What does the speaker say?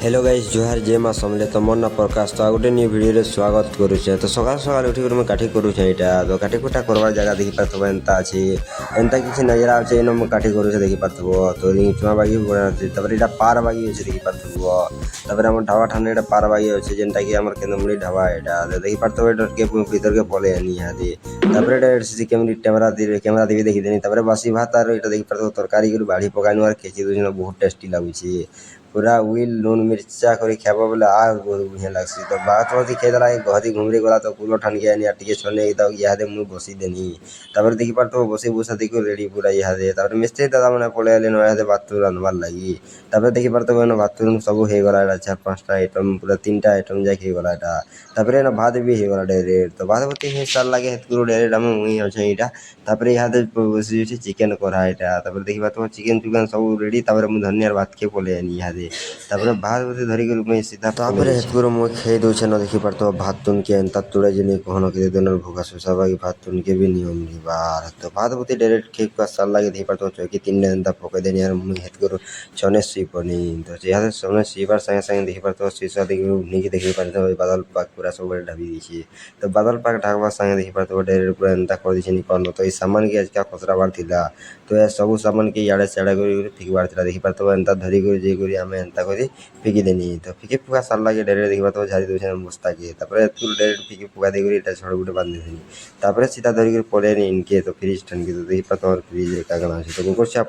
Hello guys जोहार जय माँ समले तो मोर ना प्रकाश तो गोटे न्यू वीडियो रे स्वागत करुचे। तो सकाल सकाल उठी मैं काठी करुचे यहाँ तो काठी कुटा करवार जगह देखी पार्थ एंता अच्छी एंता किसी नजर आवे इन मुझे काठी करुचे देखी पार्थ तो चुआ बागी यहाँ पार बागी अच्छे देखी पार्थ आम ढाबा ठाने पार बागी अच्छे जेनटा कि केंद्रमुड़ी ढाबा यहाँ देखी पार्थ के भीतर के पले यहाँ सीसी कैमरा देवी देखी देनी बासी भात और ये देखी पार्थ तरकारी बाढ़ी पकाई खेची दूसरे बहुत टेस्टी लगुच पूरा उइल लून मिर्चा कर खाब बोले बहुत बढ़िया लगसी। तो बात बात खेदेला गहती घुमरी गला तो कूलो ठान के आनी टे छने इहादे मुझे बसी देनी देखी पार तो बसी बुसा देखो रेडी पूरा इहादे मिस्त्री दादा मैंने पलि आले इहादे भात रांधवार लगी देखी पार तो भात सब हो गला 4-5टा आइटम पूरा 3टा आइटम जाके गला यहाँ भात भी हो गला डायरेक्ट तो भात भात साल लगे हेतु डायरेक्ट आम मुई अच्छे यहाँ इहादे बसी चिकेन करा यहाँ देखी पार चिकेन चुकेन सब रेडी मुझे धनिया भात के पलि आनी इहादे भात भात धरिक सीधा हेतुर मुझे खाई दूचे न देखी पार तो भात तुन के एंता तुड़े जिन कहन के दिन भोगा सुसा बाकी भात तुन के भी नियम बार तो भात भात डायरेक्ट खेक साल लगे देखी पार तो चौकी 3 एंता पकई देनी मुझे हेतुर छने सीपनी तो यहाँ छने सीपार संगे संगे देखी पार तो शीशा देखी देखी पार तो बादल पाक पूरा सब ढाबी दी तो बादल पाक ढाकवा संगे देखी पार तो डायरेक्ट पूरा एंता कर दी निकल तो ये सामान के आज क्या खतरा बार थिला तो यह सब सामान के इे सियाड़े कर फिकबार देखी पार तो एंता धरी कर आम एंता कर फिकी देनी तो फिकी फुका साल लगे डायरेक्ट देखा तो झाड़ी दूसरे बस्ता के डायरेक्ट फिकी फुका देकर छड़ गुटे बांधी देनी सीधा धरिक पलि इनके तो फ्रिज ठान के तो देखी पार तो फ्रिज का तो